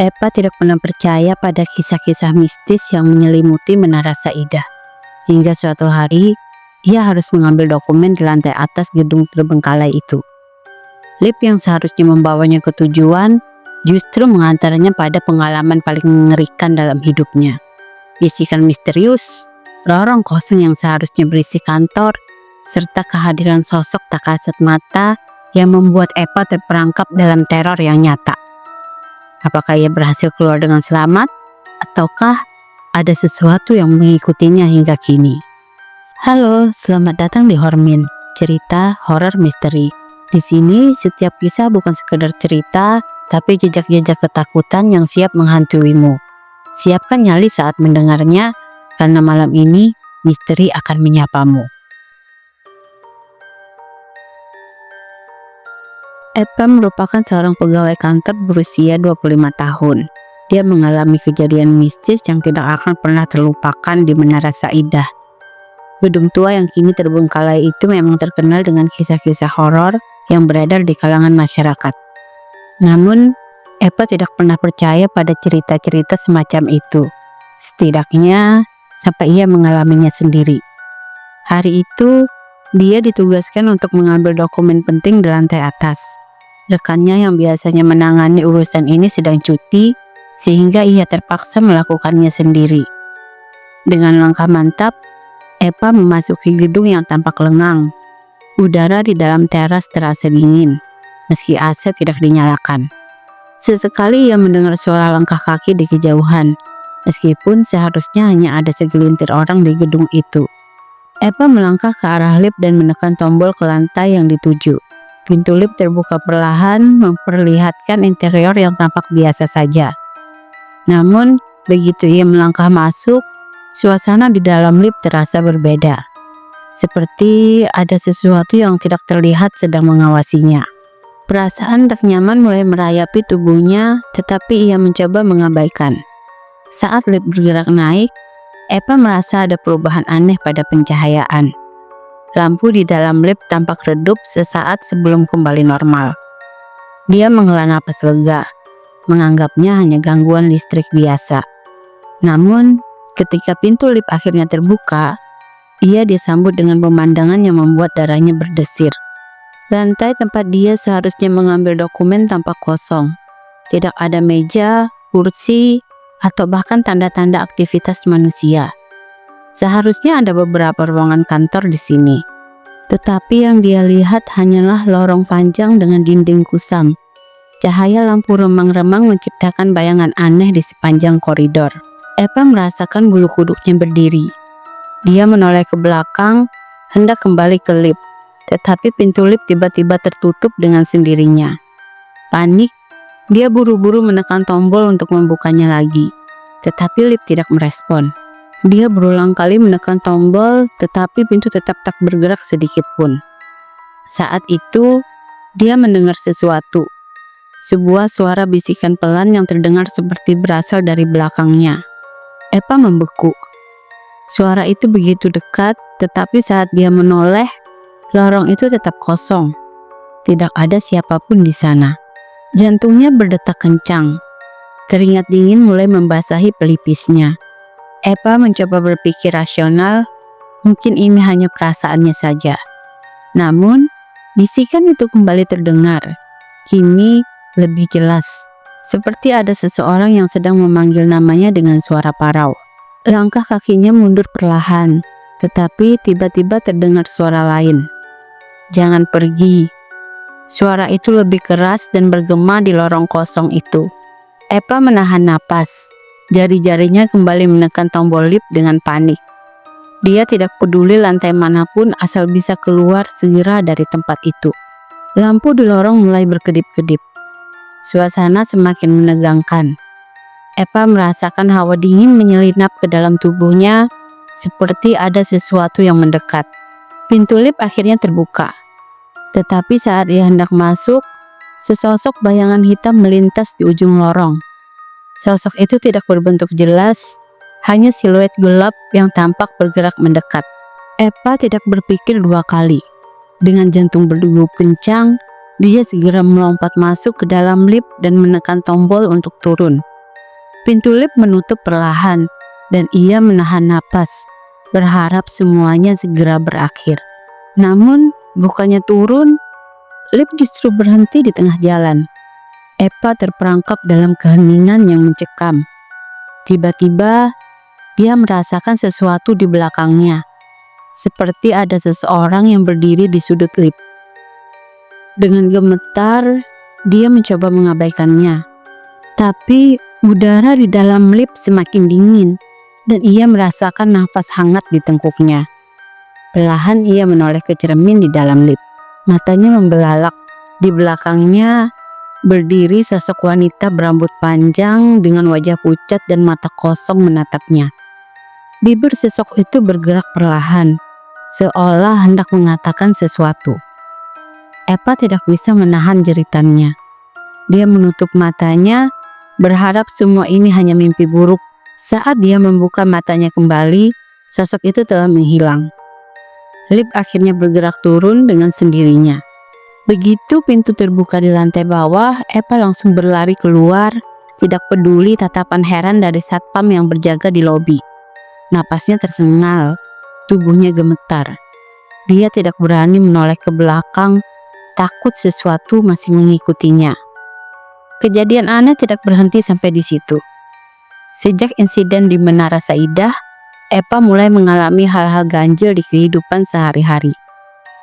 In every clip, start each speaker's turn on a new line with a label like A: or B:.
A: Eva tidak pernah percaya pada kisah-kisah mistis yang menyelimuti Menara Saidah. Hingga suatu hari, ia harus mengambil dokumen di lantai atas gedung terbengkalai itu. Lift yang seharusnya membawanya ke tujuan, justru mengantarnya pada pengalaman paling mengerikan dalam hidupnya. Bisikan misterius, lorong kosong yang seharusnya berisi kantor, serta kehadiran sosok tak kasat mata yang membuat Eva terperangkap dalam teror yang nyata. Apakah ia berhasil keluar dengan selamat? Ataukah ada sesuatu yang mengikutinya hingga kini? Halo, selamat datang di Hormin, cerita horor misteri. Di sini setiap kisah bukan sekedar cerita, tapi jejak-jejak ketakutan yang siap menghantuimu. Siapkan nyali saat mendengarnya, karena malam ini misteri akan menyapamu. Eva merupakan seorang pegawai kantor berusia 25 tahun. Dia mengalami kejadian mistis yang tidak akan pernah terlupakan di Menara Saidah. Gedung tua yang kini terbengkalai itu memang terkenal dengan kisah-kisah horor yang beredar di kalangan masyarakat. Namun, Eva tidak pernah percaya pada cerita-cerita semacam itu. Setidaknya, sampai ia mengalaminya sendiri. Hari itu, dia ditugaskan untuk mengambil dokumen penting di lantai atas. Rekannya yang biasanya menangani urusan ini sedang cuti, sehingga ia terpaksa melakukannya sendiri. Dengan langkah mantap, Eva memasuki gedung yang tampak lengang. Udara di dalam teras terasa dingin, meski AC tidak dinyalakan. Sesekali ia mendengar suara langkah kaki di kejauhan, meskipun seharusnya hanya ada segelintir orang di gedung itu. Eva melangkah ke arah lift dan menekan tombol ke lantai yang dituju. Pintu lift terbuka perlahan, memperlihatkan interior yang tampak biasa saja. Namun, begitu ia melangkah masuk, suasana di dalam lift terasa berbeda. Seperti ada sesuatu yang tidak terlihat sedang mengawasinya. Perasaan tak nyaman mulai merayapi tubuhnya, tetapi ia mencoba mengabaikan. Saat lift bergerak naik, Eva merasa ada perubahan aneh pada pencahayaan. Lampu di dalam lift tampak redup sesaat sebelum kembali normal. Dia menghela napas lega, menganggapnya hanya gangguan listrik biasa. Namun, ketika pintu lift akhirnya terbuka, ia disambut dengan pemandangan yang membuat darahnya berdesir. Lantai tempat dia seharusnya mengambil dokumen tampak kosong. Tidak ada meja, kursi, atau bahkan tanda-tanda aktivitas manusia. Seharusnya ada beberapa ruangan kantor di sini. Tetapi yang dia lihat hanyalah lorong panjang dengan dinding kusam. Cahaya lampu remang-remang menciptakan bayangan aneh di sepanjang koridor. Eva merasakan bulu kuduknya berdiri. Dia menoleh ke belakang, hendak kembali ke lift. Tetapi pintu lift tiba-tiba tertutup dengan sendirinya. Panik, dia buru-buru menekan tombol untuk membukanya lagi. Tetapi lift tidak merespon. Dia berulang kali menekan tombol, tetapi pintu tetap tak bergerak sedikit pun. Saat itu, dia mendengar sesuatu. Sebuah suara bisikan pelan yang terdengar seperti berasal dari belakangnya. Eva membeku. Suara itu begitu dekat, tetapi saat dia menoleh, lorong itu tetap kosong. Tidak ada siapapun di sana. Jantungnya berdetak kencang. Keringat dingin mulai membasahi pelipisnya. Eva mencoba berpikir rasional, mungkin ini hanya perasaannya saja. Namun, bisikan itu kembali terdengar. Kini lebih jelas, seperti ada seseorang yang sedang memanggil namanya dengan suara parau. Langkah kakinya mundur perlahan, tetapi tiba-tiba terdengar suara lain. "Jangan pergi." Suara itu lebih keras dan bergema di lorong kosong itu. Eva menahan napas. Jari-jarinya kembali menekan tombol lift dengan panik. Dia tidak peduli lantai manapun asal bisa keluar segera dari tempat itu. Lampu di lorong mulai berkedip-kedip. Suasana semakin menegangkan. Eva merasakan hawa dingin menyelinap ke dalam tubuhnya, seperti ada sesuatu yang mendekat. Pintu lift akhirnya terbuka. Tetapi saat ia hendak masuk, sesosok bayangan hitam melintas di ujung lorong. Sosok itu tidak berbentuk jelas, hanya siluet gelap yang tampak bergerak mendekat. Eva tidak berpikir dua kali. Dengan jantung berdegup kencang, dia segera melompat masuk ke dalam lift dan menekan tombol untuk turun. Pintu lift menutup perlahan dan ia menahan napas, berharap semuanya segera berakhir. Namun, bukannya turun, lift justru berhenti di tengah jalan. Eva terperangkap dalam keheningan yang mencekam. Tiba-tiba, dia merasakan sesuatu di belakangnya, seperti ada seseorang yang berdiri di sudut lift. Dengan gemetar, dia mencoba mengabaikannya. Tapi udara di dalam lift semakin dingin dan ia merasakan nafas hangat di tengkuknya. Perlahan ia menoleh ke cermin di dalam lift. Matanya membelalak. Di belakangnya berdiri sosok wanita berambut panjang dengan wajah pucat dan mata kosong menatapnya. Bibir sosok itu bergerak perlahan, seolah hendak mengatakan sesuatu. Eva tidak bisa menahan jeritannya. Dia menutup matanya, berharap semua ini hanya mimpi buruk. Saat dia membuka matanya kembali, sosok itu telah menghilang. Lift akhirnya bergerak turun dengan sendirinya. Begitu pintu terbuka di lantai bawah, Eva langsung berlari keluar, tidak peduli tatapan heran dari satpam yang berjaga di lobi. Napasnya tersengal, tubuhnya gemetar. Dia tidak berani menoleh ke belakang, takut sesuatu masih mengikutinya. Kejadian aneh tidak berhenti sampai di situ. Sejak insiden di Menara Saidah, Eva mulai mengalami hal-hal ganjil di kehidupan sehari-hari.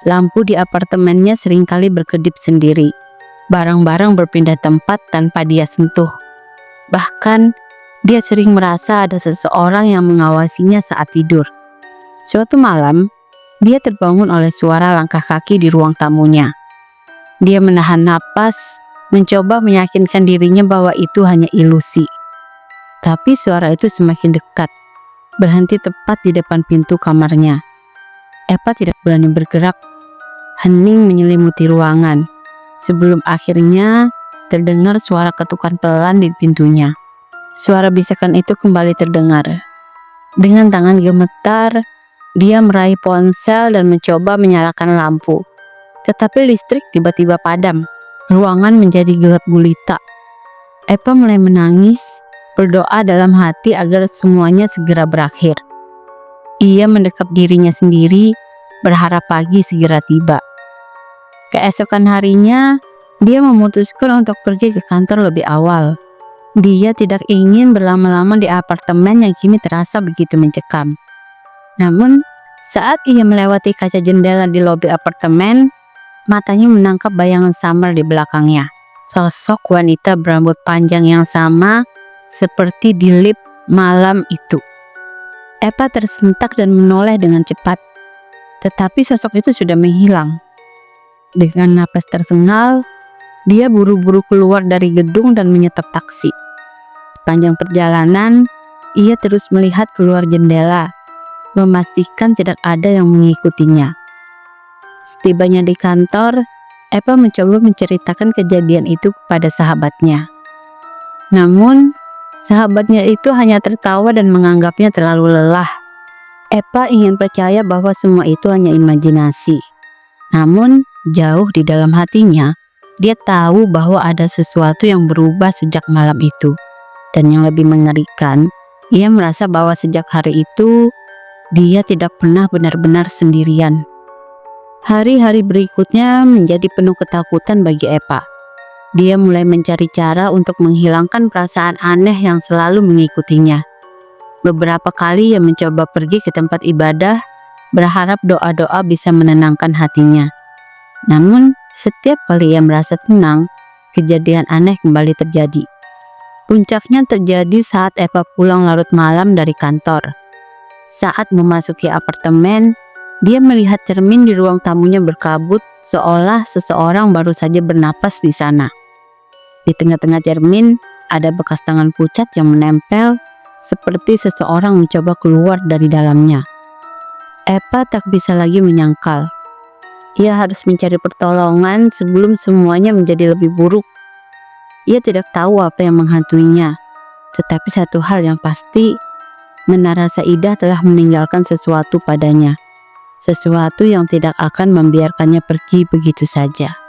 A: Lampu di apartemennya seringkali berkedip sendiri. Barang-barang berpindah tempat tanpa dia sentuh. Bahkan, dia sering merasa ada seseorang yang mengawasinya saat tidur. Suatu malam, dia terbangun oleh suara langkah kaki di ruang tamunya. Dia menahan napas, mencoba meyakinkan dirinya bahwa itu hanya ilusi. Tapi suara itu semakin dekat, berhenti tepat di depan pintu kamarnya. Eva tidak berani bergerak, hening menyelimuti ruangan, sebelum akhirnya terdengar suara ketukan pelan di pintunya. Suara bisikan itu kembali terdengar. Dengan tangan gemetar, dia meraih ponsel dan mencoba menyalakan lampu. Tetapi listrik tiba-tiba padam. Ruangan menjadi gelap gulita. Eva mulai menangis, berdoa dalam hati agar semuanya segera berakhir. Ia mendekap dirinya sendiri, berharap pagi segera tiba. Keesokan harinya, dia memutuskan untuk pergi ke kantor lebih awal. Dia tidak ingin berlama-lama di apartemen yang kini terasa begitu mencekam. Namun, saat ia melewati kaca jendela di lobi apartemen, matanya menangkap bayangan samar di belakangnya. Sosok wanita berambut panjang yang sama seperti di lift malam itu. Eva tersentak dan menoleh dengan cepat. Tetapi sosok itu sudah menghilang. Dengan napas tersengal, dia buru-buru keluar dari gedung dan menyetop taksi. Sepanjang perjalanan, ia terus melihat keluar jendela, memastikan tidak ada yang mengikutinya. Setibanya di kantor, Eva mencoba menceritakan kejadian itu kepada sahabatnya. Namun, sahabatnya itu hanya tertawa dan menganggapnya terlalu lelah. Eva ingin percaya bahwa semua itu hanya imajinasi. Namun, jauh di dalam hatinya, dia tahu bahwa ada sesuatu yang berubah sejak malam itu. Dan yang lebih mengerikan, ia merasa bahwa sejak hari itu, dia tidak pernah benar-benar sendirian. Hari-hari berikutnya menjadi penuh ketakutan bagi Eva. Dia mulai mencari cara untuk menghilangkan perasaan aneh yang selalu mengikutinya. Beberapa kali ia mencoba pergi ke tempat ibadah, berharap doa-doa bisa menenangkan hatinya. Namun, setiap kali ia merasa tenang, kejadian aneh kembali terjadi. Puncaknya terjadi saat Eva pulang larut malam dari kantor. Saat memasuki apartemen, dia melihat cermin di ruang tamunya berkabut, seolah seseorang baru saja bernapas di sana. Di tengah-tengah cermin, ada bekas tangan pucat yang menempel, seperti seseorang mencoba keluar dari dalamnya. Eva tak bisa lagi menyangkal. Ia harus mencari pertolongan sebelum semuanya menjadi lebih buruk. Ia tidak tahu apa yang menghantuinya, tetapi satu hal yang pasti, Menara Saidah telah meninggalkan sesuatu padanya. Sesuatu yang tidak akan membiarkannya pergi begitu saja.